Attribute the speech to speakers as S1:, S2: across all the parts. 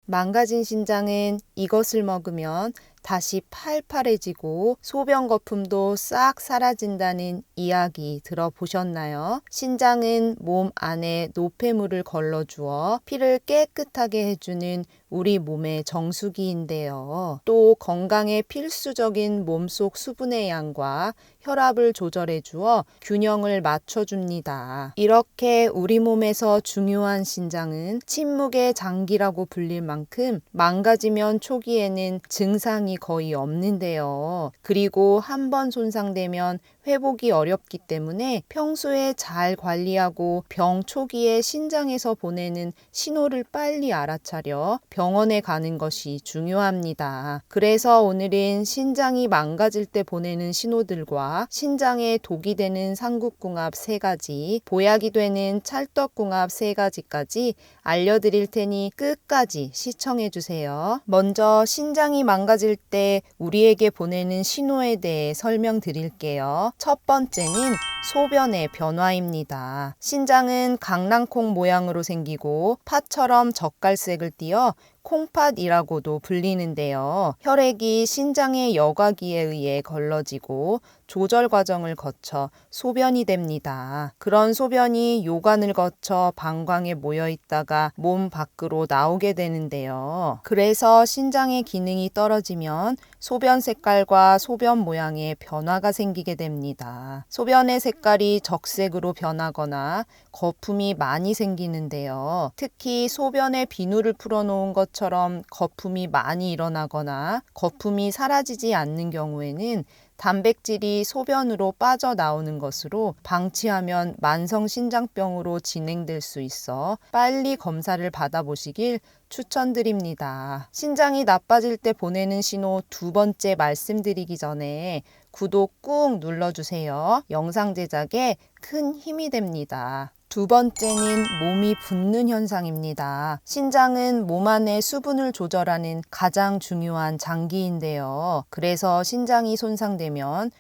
S1: 망가진 신장은 이것을 먹으면 다시 팔팔해지고 소변 거품도 싹 사라진다는 이야기 들어보셨나요? 신장은 몸 안에 노폐물을 걸러주어 피를 깨끗하게 해주는 우리 몸의 정수기인데요. 또 건강에 필수적인 몸속 수분의 양과 혈압을 조절해 주어 균형을 맞춰줍니다. 이렇게 우리 몸에서 중요한 신장은 침묵의 장기라고 불릴 만큼 망가지면 초기에는 증상이 거의 없는데요. 그리고 한번 손상되면 회복이 어렵기 때문에 평소에 잘 관리하고 병 초기에 신장에서 보내는 신호를 빨리 알아차려 병원에 가는 것이 중요합니다. 그래서 오늘은 신장이 망가질 때 보내는 신호들과 신장에 독이 되는 상국궁합 3가지, 보약이 되는 찰떡궁합 3가지까지 알려드릴 테니 끝까지 시청해주세요. 먼저 신장이 망가질 때 우리에게 보내는 신호에 대해 설명드릴게요. 첫 번째는 소변의 변화입니다. 신장은 강낭콩 모양으로 생기고 팥처럼 젓갈색을 띠어 콩팥이라고도 불리는데요. 혈액이 신장의 여과기에 의해 걸러지고 조절 과정을 거쳐 소변이 됩니다. 그런 소변이 요관을 거쳐 방광에 모여 있다가 몸 밖으로 나오게 되는데요. 그래서 신장의 기능이 떨어지면 소변 색깔과 소변 모양에 변화가 생기게 됩니다. 소변의 색깔이 적색으로 변하거나 거품이 많이 생기는데요. 특히 소변에 비누를 풀어놓은 것처럼 거품이 많이 일어나거나 거품이 사라지지 않는 경우에는 단백질이 소변으로 빠져나오는 것으로 방치하면 만성신장병으로 진행될 수 있어 빨리 검사를 받아보시길 추천드립니다. 신장이 나빠질 때 보내는 신호 2번째 말씀드리기 전에 구독 꾹 눌러주세요. 영상 제작에 큰 힘이 됩니다. 2번째는 몸이 붓는 현상입니다. 신장은 몸 안의 수분을 조절하는 가장 중요한 장기인데요. 그래서 신장이 손상되면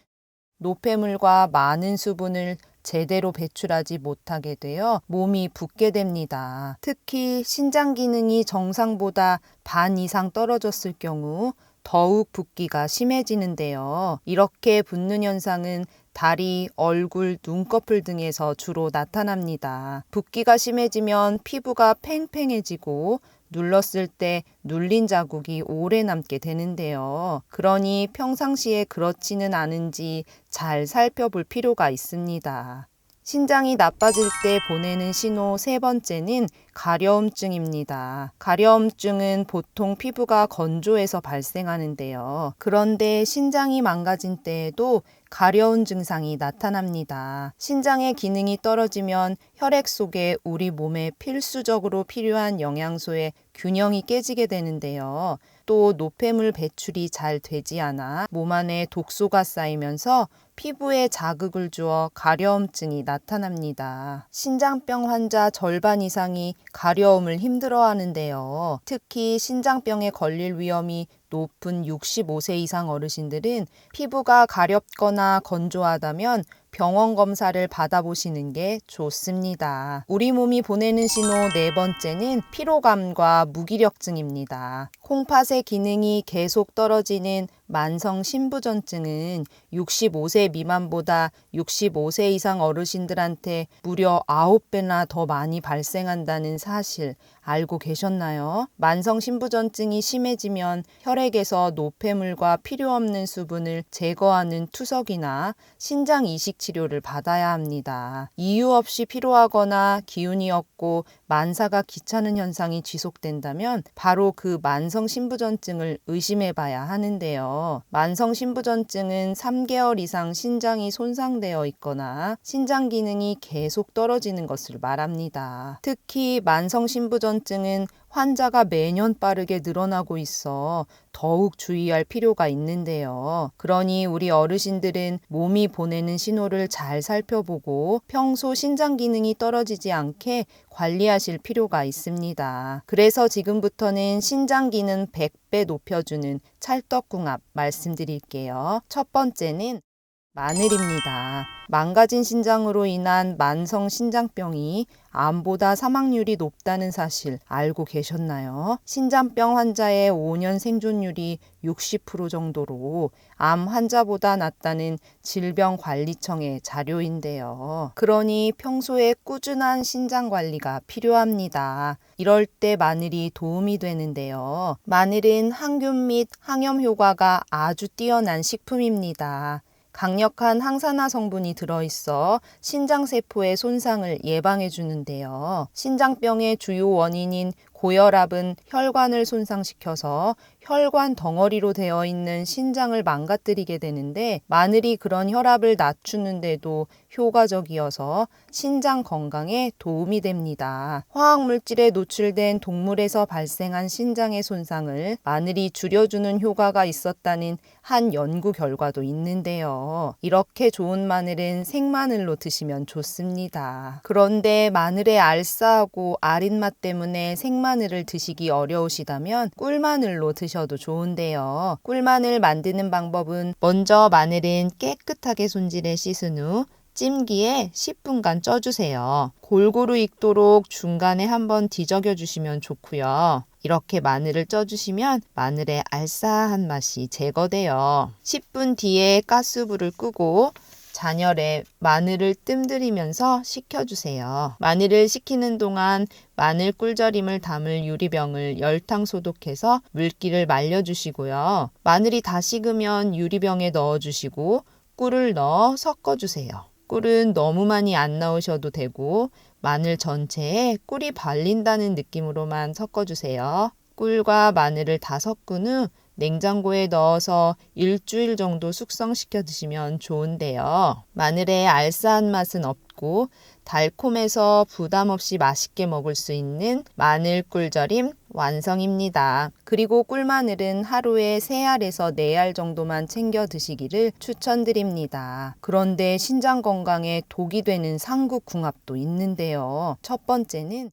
S1: 노폐물과 많은 수분을 제대로 배출하지 못하게 되어 몸이 붓게 됩니다. 특히 신장 기능이 정상보다 반 이상 떨어졌을 경우 더욱 붓기가 심해지는데요. 이렇게 붓는 현상은 다리, 얼굴, 눈꺼풀 등에서 주로 나타납니다. 붓기가 심해지면 피부가 팽팽해지고 눌렀을 때 눌린 자국이 오래 남게 되는데요. 그러니 평상시에 그렇지는 않은지 잘 살펴볼 필요가 있습니다. 신장이 나빠질 때 보내는 신호 3번째는 가려움증입니다. 가려움증은 보통 피부가 건조해서 발생하는데요. 그런데 신장이 망가진 때에도 가려운 증상이 나타납니다. 신장의 기능이 떨어지면 혈액 속에 우리 몸에 필수적으로 필요한 영양소의 균형이 깨지게 되는데요. 또 노폐물 배출이 잘 되지 않아 몸 안에 독소가 쌓이면서 피부에 자극을 주어 가려움증이 나타납니다. 신장병 환자 절반 이상이 가려움을 힘들어하는데요. 특히 신장병에 걸릴 위험이 높은 65세 이상 어르신들은 피부가 가렵거나 건조하다면 병원 검사를 받아보시는 게 좋습니다. 우리 몸이 보내는 신호 4번째는 피로감과 무기력증입니다. 콩팥의 기능이 계속 떨어지는 만성 신부전증은 65세 미만보다 65세 이상 어르신들한테 무려 9배나 더 많이 발생한다는 사실 알고 계셨나요? 만성 신부전증이 심해지면 혈액에서 노폐물과 필요 없는 수분을 제거하는 투석이나 신장 이식 치료를 받아야 합니다. 이유 없이 피로하거나 기운이 없고 만사가 귀찮은 현상이 지속된다면 바로 그 만성 신부전증을 의심해 봐야 하는데요. 만성 신부전증은 3개월 이상 신장이 손상되어 있거나 신장 기능이 계속 떨어지는 것을 말합니다. 특히 만성 신부전증은 환자가 매년 빠르게 늘어나고 있어 더욱 주의할 필요가 있는데요. 그러니 우리 어르신들은 몸이 보내는 신호를 잘 살펴보고 평소 신장 기능이 떨어지지 않게 관리하실 필요가 있습니다. 그래서 지금부터는 신장 기능 100배 높여주는 찰떡궁합 말씀드릴게요. 첫 번째는 마늘입니다. 망가진 신장으로 인한 만성 신장병이 암보다 사망률이 높다는 사실 알고 계셨나요? 신장병 환자의 5년 생존율이 60% 정도로 암 환자보다 낮다는 질병관리청의 자료인데요. 그러니 평소에 꾸준한 신장 관리가 필요합니다. 이럴 때 마늘이 도움이 되는데요. 마늘은 항균 및 항염 효과가 아주 뛰어난 식품입니다. 강력한 항산화 성분이 들어있어 신장세포의 손상을 예방해 주는데요. 신장병의 주요 원인인 고혈압은 혈관을 손상시켜서 혈관 덩어리로 되어 있는 신장을 망가뜨리게 되는데 마늘이 그런 혈압을 낮추는데도 효과적이어서 신장 건강에 도움이 됩니다. 화학물질에 노출된 동물에서 발생한 신장의 손상을 마늘이 줄여주는 효과가 있었다는 한 연구 결과도 있는데요. 이렇게 좋은 마늘은 생마늘로 드시면 좋습니다. 그런데 마늘의 알싸하고 아린 맛 때문에 생마늘을 드시기 어려우시다면 꿀마늘로 드셔도 좋은데요. 꿀마늘 만드는 방법은 먼저 마늘은 깨끗하게 손질해 씻은 후 찜기에 10분간 쪄주세요. 골고루 익도록 중간에 한번 뒤적여 주시면 좋고요. 이렇게 마늘을 쪄주시면 마늘의 알싸한 맛이 제거돼요. 10분 뒤에 가스불을 끄고 잔열에 마늘을 뜸들이면서 식혀주세요. 마늘을 식히는 동안 마늘 꿀절임을 담을 유리병을 열탕 소독해서 물기를 말려주시고요. 마늘이 다 식으면 유리병에 넣어주시고 꿀을 넣어 섞어주세요. 꿀은 너무 많이 안 넣으셔도 되고 마늘 전체에 꿀이 발린다는 느낌으로만 섞어주세요. 꿀과 마늘을 다 섞은 후 냉장고에 넣어서 일주일 정도 숙성시켜 드시면 좋은데요. 마늘의 알싸한 맛은 없고 달콤해서 부담 없이 맛있게 먹을 수 있는 마늘 꿀절임 완성입니다. 그리고 꿀마늘은 하루에 3알에서 4알 정도만 챙겨 드시기를 추천드립니다. 그런데 신장 건강에 독이 되는 상국궁합도 있는데요. 첫 번째는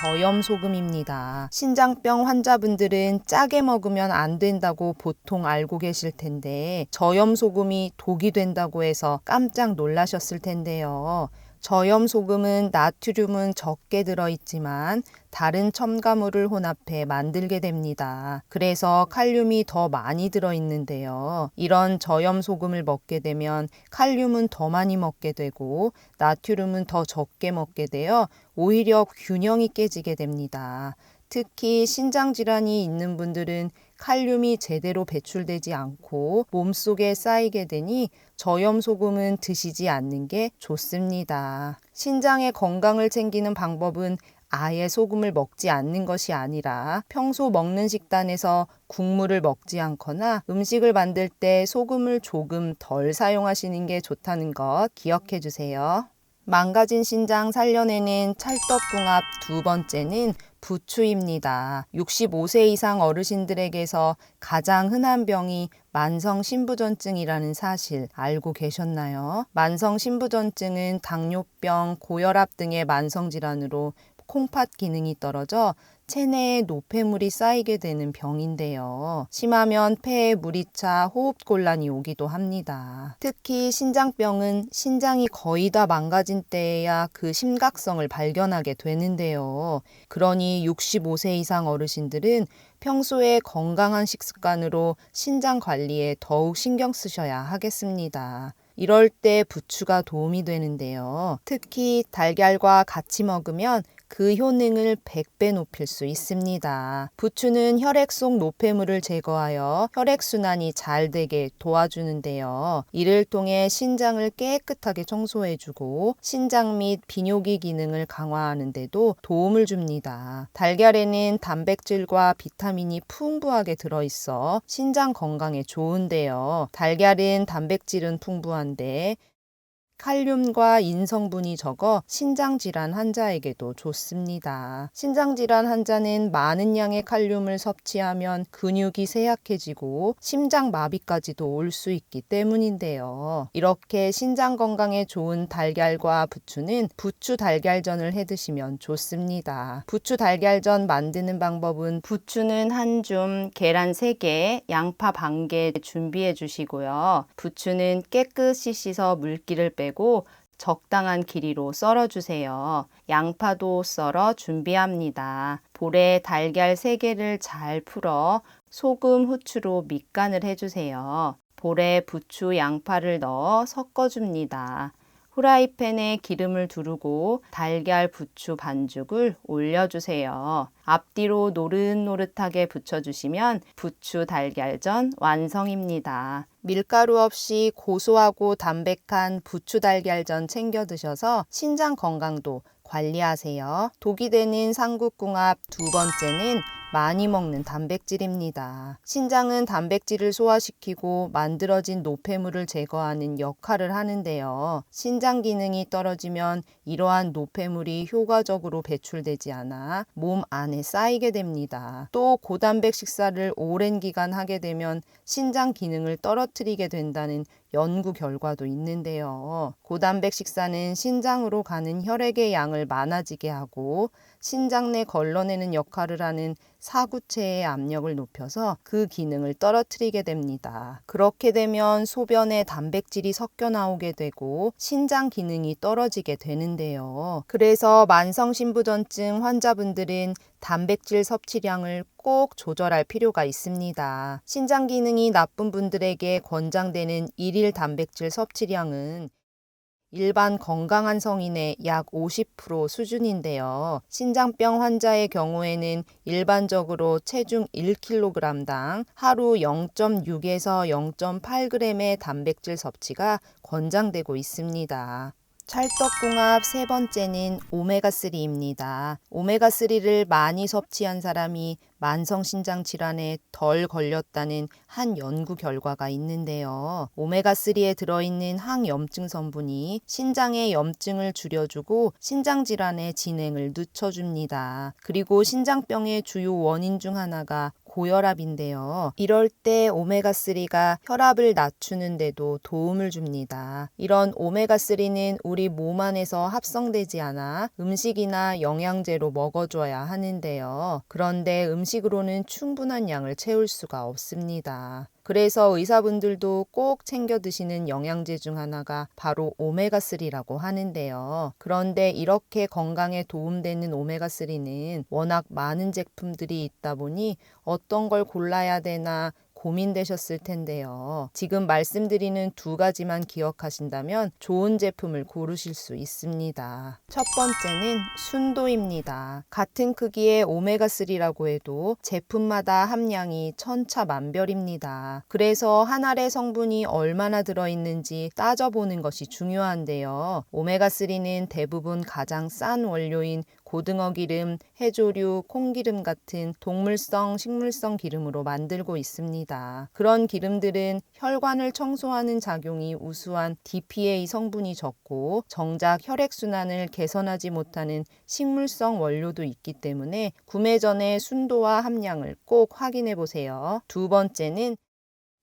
S1: 저염소금입니다. 신장병 환자분들은 짜게 먹으면 안 된다고 보통 알고 계실 텐데 저염소금이 독이 된다고 해서 깜짝 놀라셨을 텐데요. 저염소금은 나트륨은 적게 들어있지만 다른 첨가물을 혼합해 만들게 됩니다. 그래서 칼륨이 더 많이 들어있는데요. 이런 저염소금을 먹게 되면 칼륨은 더 많이 먹게 되고 나트륨은 더 적게 먹게 되어 오히려 균형이 깨지게 됩니다. 특히 신장질환이 있는 분들은 칼륨이 제대로 배출되지 않고 몸속에 쌓이게 되니 저염소금은 드시지 않는 게 좋습니다. 신장의 건강을 챙기는 방법은 아예 소금을 먹지 않는 것이 아니라 평소 먹는 식단에서 국물을 먹지 않거나 음식을 만들 때 소금을 조금 덜 사용하시는 게 좋다는 것 기억해 주세요. 망가진 신장 살려내는 찰떡궁합 두 번째는 부추입니다. 65세 이상 어르신들에게서 가장 흔한 병이 만성신부전증이라는 사실 알고 계셨나요? 만성신부전증은 당뇨병, 고혈압 등의 만성질환으로 콩팥 기능이 떨어져 체내에 노폐물이 쌓이게 되는 병인데요. 심하면 폐에 물이 차 호흡곤란이 오기도 합니다. 특히 신장병은 신장이 거의 다 망가진 때에야 그 심각성을 발견하게 되는데요. 그러니 65세 이상 어르신들은 평소에 건강한 식습관으로 신장 관리에 더욱 신경 쓰셔야 하겠습니다. 이럴 때 부추가 도움이 되는데요. 특히 달걀과 같이 먹으면 그 효능을 100배 높일 수 있습니다. 부추는 혈액 속 노폐물을 제거하여 혈액순환이 잘 되게 도와주는데요. 이를 통해 신장을 깨끗하게 청소해주고 신장 및 비뇨기 기능을 강화하는 데도 도움을 줍니다. 달걀에는 단백질과 비타민이 풍부하게 들어있어 신장 건강에 좋은데요. 달걀은 단백질은 풍부한데 칼륨과 인성분이 적어 신장질환 환자에게도 좋습니다. 신장질환 환자는 많은 양의 칼륨을 섭취하면 근육이 쇠약해지고 심장마비까지도 올 수 있기 때문인데요. 이렇게 신장 건강에 좋은 달걀과 부추는 부추 달걀전을 해 드시면 좋습니다. 부추 달걀전 만드는 방법은 부추는 한 줌, 계란 3개, 양파 반 개 준비해 주시고요. 부추는 깨끗이 씻어 물기를 빼고 적당한 길이로 썰어주세요. 양파도 썰어 준비합니다. 볼에 달걀 3개를 잘 풀어 소금, 후추로 밑간을 해주세요. 볼에 부추, 양파를 넣어 섞어줍니다. 후라이팬에 기름을 두르고 달걀 부추 반죽을 올려주세요. 앞뒤로 노릇노릇하게 부쳐주시면 부추 달걀전 완성입니다. 밀가루 없이 고소하고 담백한 부추 달걀전 챙겨 드셔서 신장 건강도 관리하세요. 독이 되는 삼국궁합 두 번째는 많이 먹는 단백질입니다. 신장은 단백질을 소화시키고 만들어진 노폐물을 제거하는 역할을 하는데요. 신장 기능이 떨어지면 이러한 노폐물이 효과적으로 배출되지 않아 몸 안에 쌓이게 됩니다. 또 고단백 식사를 오랜 기간 하게 되면 신장 기능을 떨어뜨리게 된다는 연구 결과도 있는데요. 고단백 식사는 신장으로 가는 혈액의 양을 많아지게 하고 신장 내 걸러내는 역할을 하는 사구체의 압력을 높여서 그 기능을 떨어뜨리게 됩니다. 그렇게 되면 소변에 단백질이 섞여 나오게 되고 신장 기능이 떨어지게 되는데요. 그래서 만성신부전증 환자분들은 단백질 섭취량을 꼭 조절할 필요가 있습니다. 신장 기능이 나쁜 분들에게 권장되는 일일 단백질 섭취량은 일반 건강한 성인의 약 50% 수준인데요. 신장병 환자의 경우에는 일반적으로 체중 1kg당 하루 0.6에서 0.8g의 단백질 섭취가 권장되고 있습니다. 찰떡궁합 세 번째는 오메가3입니다. 오메가3를 많이 섭취한 사람이 만성신장 질환에 덜 걸렸다는 한 연구 결과가 있는데요. 오메가3에 들어있는 항염증 성분이 신장의 염증을 줄여주고 신장 질환의 진행을 늦춰줍니다. 그리고 신장병의 주요 원인 중 하나가 고혈압인데요. 이럴 때 오메가3가 혈압을 낮추는데도 도움을 줍니다. 이런 오메가3는 우리 몸 안에서 합성되지 않아 음식이나 영양제로 먹어줘야 하는데요. 그런데 음식으로는 충분한 양을 채울 수가 없습니다. 그래서 의사분들도 꼭 챙겨 드시는 영양제 중 하나가 바로 오메가3라고 하는데요. 그런데 이렇게 건강에 도움되는 오메가3는 워낙 많은 제품들이 있다 보니 어떤 걸 골라야 되나 고민되셨을 텐데요. 지금 말씀드리는 두 가지만 기억하신다면 좋은 제품을 고르실 수 있습니다. 첫 번째는 순도입니다. 같은 크기의 오메가3라고 해도 제품마다 함량이 천차만별입니다. 그래서 한 알의 성분이 얼마나 들어있는지 따져보는 것이 중요한데요. 오메가3는 대부분 가장 싼 원료인 고등어 기름, 해조류, 콩기름 같은 동물성, 식물성 기름으로 만들고 있습니다. 그런 기름들은 혈관을 청소하는 작용이 우수한 DPA 성분이 적고 정작 혈액순환을 개선하지 못하는 식물성 원료도 있기 때문에 구매 전에 순도와 함량을 꼭 확인해 보세요. 두 번째는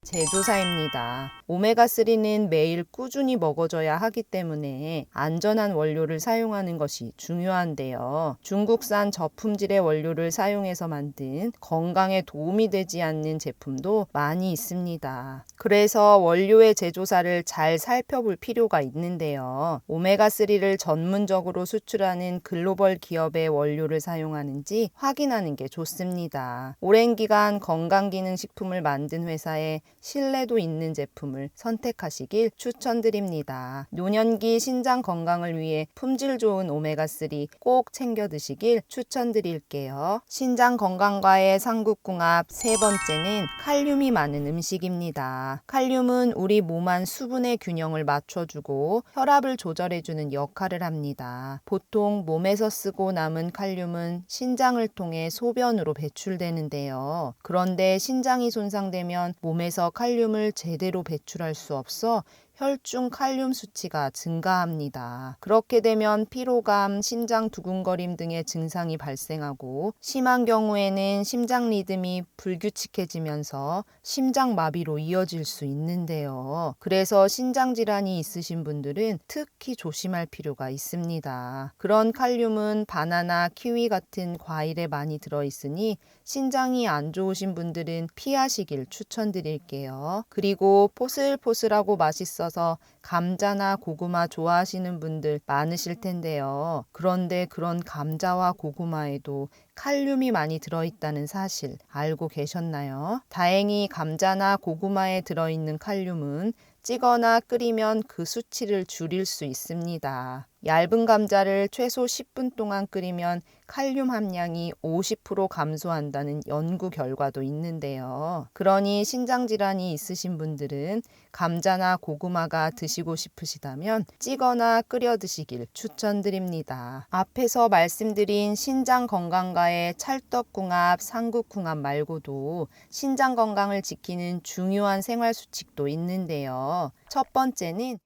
S1: 제조사입니다. 오메가3는 매일 꾸준히 먹어줘야 하기 때문에 안전한 원료를 사용하는 것이 중요한데요. 중국산 저품질의 원료를 사용해서 만든 건강에 도움이 되지 않는 제품도 많이 있습니다. 그래서 원료의 제조사를 잘 살펴볼 필요가 있는데요. 오메가3를 전문적으로 수출하는 글로벌 기업의 원료를 사용하는지 확인하는 게 좋습니다. 오랜 기간 건강기능식품을 만든 회사에 신뢰도 있는 제품을 선택하시길 추천드립니다. 노년기 신장 건강을 위해 품질 좋은 오메가3 꼭 챙겨 드시길 추천드릴게요. 신장 건강과의 삼국궁합 세 번째는 칼륨이 많은 음식입니다. 칼륨은 우리 몸 안 수분의 균형을 맞춰주고 혈압을 조절해주는 역할을 합니다. 보통 몸에서 쓰고 남은 칼륨은 신장을 통해 소변으로 배출되는데요. 그런데 신장이 손상되면 몸에서 칼륨을 제대로 배출할 수 없어 혈중 칼륨 수치가 증가합니다. 그렇게 되면 피로감, 심장 두근거림 등의 증상이 발생하고 심한 경우에는 심장 리듬이 불규칙해지면서 심장마비로 이어질 수 있는데요. 그래서 신장질환이 있으신 분들은 특히 조심할 필요가 있습니다. 그런 칼륨은 바나나, 키위 같은 과일에 많이 들어있으니 신장이 안 좋으신 분들은 피하시길 추천드릴게요. 그리고 포슬포슬하고 맛있어 있어서 감자나 고구마 좋아하시는 분들 많으실 텐데요. 그런데 그런 감자와 고구마에도 칼륨이 많이 들어있다는 사실 알고 계셨나요? 다행히 감자나 고구마에 들어있는 칼륨은 찌거나 끓이면 그 수치를 줄일 수 있습니다. 얇은 감자를 최소 10분 동안 끓이면 칼륨 함량이 50% 감소한다는 연구 결과도 있는데요. 그러니 신장질환이 있으신 분들은 감자나 고구마가 드시고 싶으시다면 찌거나 끓여 드시길 추천드립니다. 앞에서 말씀드린 신장 건강과의 찰떡궁합, 삼국궁합 말고도 신장 건강을 지키는 중요한 생활 수칙도 있는데요. 첫 번째는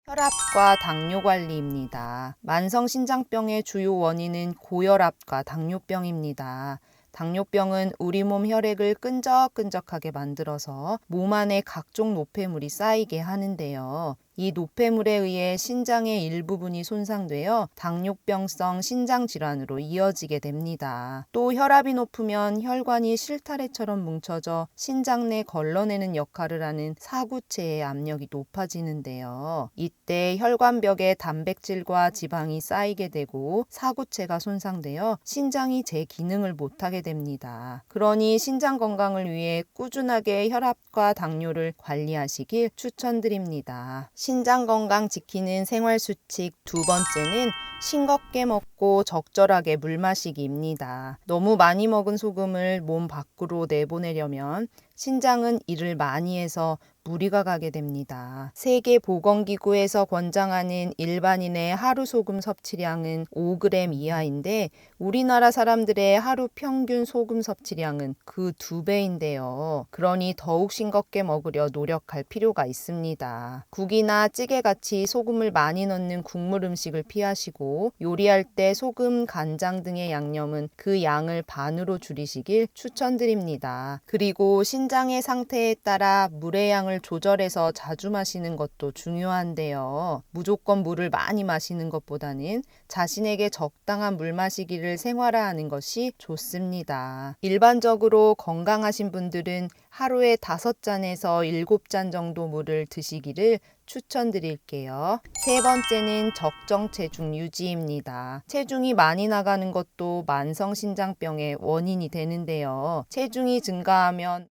S1: 혈압과 당뇨 관리입니다. 만성신장병의 주요 원인은 고혈압과 당뇨병입니다. 당뇨병은 우리 몸 혈액을 끈적끈적하게 만들어서 몸 안에 각종 노폐물이 쌓이게 하는데요. 이 노폐물에 의해 신장의 일부분이 손상되어 당뇨병성 신장질환으로 이어지게 됩니다. 또 혈압이 높으면 혈관이 실타래처럼 뭉쳐져 신장 내 걸러내는 역할을 하는 사구체의 압력이 높아지는데요. 이때 혈관벽에 단백질과 지방이 쌓이게 되고 사구체가 손상되어 신장이 제 기능을 못하게 됩니다. 그러니 신장 건강을 위해 꾸준하게 혈압과 당뇨를 관리하시길 추천드립니다. 신장 건강 지키는 생활 수칙 두 번째는 싱겁게 먹고 적절하게 물 마시기입니다. 너무 많이 먹은 소금을 몸 밖으로 내보내려면 신장은 일을 많이 해서 무리가 가게 됩니다. 세계보건기구에서 권장하는 일반인의 하루 소금 섭취량은 5g 이하인데 우리나라 사람들의 하루 평균 소금 섭취량은 그 2배인데요. 그러니 더욱 싱겁게 먹으려 노력할 필요가 있습니다. 국이나 찌개같이 소금을 많이 넣는 국물 음식을 피하시고 요리할 때 소금, 간장 등의 양념은 그 양을 반으로 줄이시길 추천드립니다. 그리고 신장의 상태에 따라 물의 양을 조절해서 자주 마시는 것도 중요한데요. 무조건 물을 많이 마시는 것보다는 자신에게 적당한 물 마시기를 생활화하는 것이 좋습니다. 일반적으로 건강하신 분들은 하루에 5잔에서 7잔 정도 물을 드시기를 추천드릴게요. 세 번째는 적정 체중 유지입니다. 체중이 많이 나가는 것도 만성신장병의 원인이 되는데요. 체중이 증가하면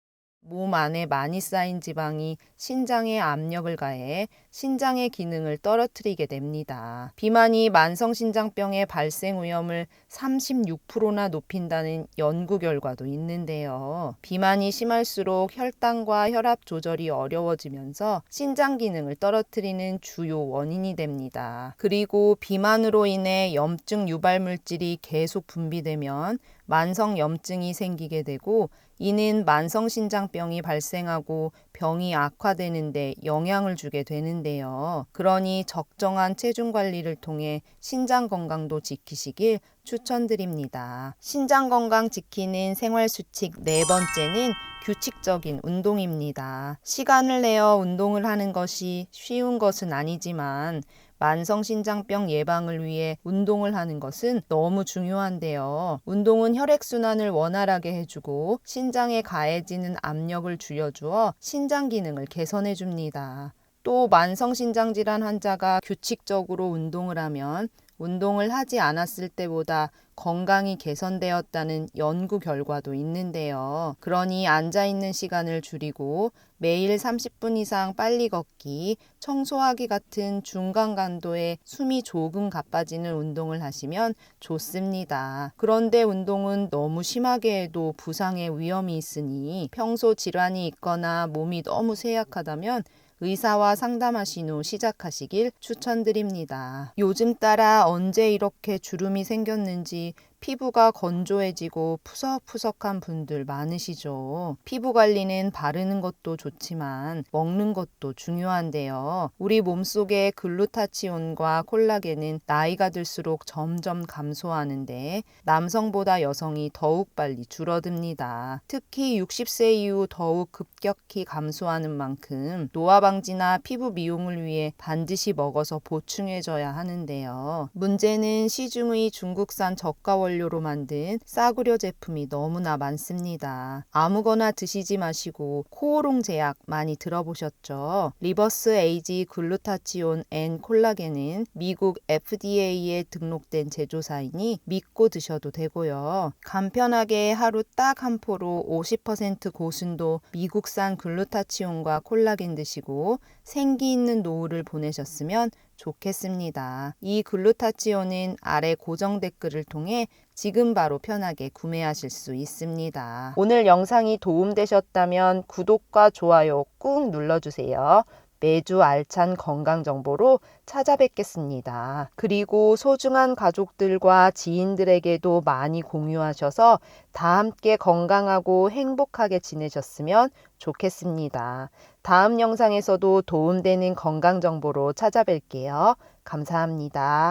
S1: 몸 안에 많이 쌓인 지방이 신장에 압력을 가해 신장의 기능을 떨어뜨리게 됩니다. 비만이 만성신장병의 발생 위험을 36%나 높인다는 연구 결과도 있는데요. 비만이 심할수록 혈당과 혈압 조절이 어려워지면서 신장 기능을 떨어뜨리는 주요 원인이 됩니다. 그리고 비만으로 인해 염증 유발 물질이 계속 분비되면 만성 염증이 생기게 되고 이는 만성신장병이 발생하고 병이 악화되는 데 영향을 주게 되는데요. 그러니 적정한 체중 관리를 통해 신장 건강도 지키시길 추천드립니다. 신장 건강 지키는 생활 수칙 네 번째는 규칙적인 운동입니다. 시간을 내어 운동을 하는 것이 쉬운 것은 아니지만 만성신장병 예방을 위해 운동을 하는 것은 너무 중요한데요. 운동은 혈액순환을 원활하게 해주고 신장에 가해지는 압력을 줄여주어 신장 기능을 개선해 줍니다. 또 만성신장질환 환자가 규칙적으로 운동을 하면 운동을 하지 않았을 때보다 건강이 개선되었다는 연구 결과도 있는데요. 그러니 앉아있는 시간을 줄이고 매일 30분 이상 빨리 걷기, 청소하기 같은 중간 강도의 숨이 조금 가빠지는 운동을 하시면 좋습니다. 그런데 운동은 너무 심하게 해도 부상의 위험이 있으니 평소 질환이 있거나 몸이 너무 쇠약하다면 의사와 상담하신 후 시작하시길 추천드립니다. 요즘 따라 언제 이렇게 주름이 생겼는지 피부가 건조해지고 푸석푸석한 분들 많으시죠. 피부 관리는 바르는 것도 좋지만 먹는 것도 중요한데요. 우리 몸속의 글루타치온과 콜라겐은 나이가 들수록 점점 감소하는데 남성보다 여성이 더욱 빨리 줄어듭니다. 특히 60세 이후 더욱 급격히 감소하는 만큼 노화 방지나 피부 미용을 위해 반드시 먹어서 보충해줘야 하는데요. 문제는 시중의 중국산 저가 원료 원료로 만든 싸구려 제품이 너무나 많습니다. 아무거나 드시지 마시고 코오롱 제약 많이 들어보셨죠? 리버스 에이지 글루타치온 앤 콜라겐은 미국 FDA에 등록된 제조사이니 믿고 드셔도 되고요. 간편하게 하루 딱 한 포로 50% 고순도 미국산 글루타치온과 콜라겐 드시고 생기 있는 노후를 보내셨으면 좋겠습니다. 이 글루타치온은 아래 고정 댓글을 통해 지금 바로 편하게 구매하실 수 있습니다. 오늘 영상이 도움되셨다면 구독과 좋아요 꾹 눌러주세요. 매주 알찬 건강 정보로 찾아뵙겠습니다. 그리고 소중한 가족들과 지인들에게도 많이 공유하셔서 다 함께 건강하고 행복하게 지내셨으면 좋겠습니다. 다음 영상에서도 도움되는 건강 정보로 찾아뵐게요. 감사합니다.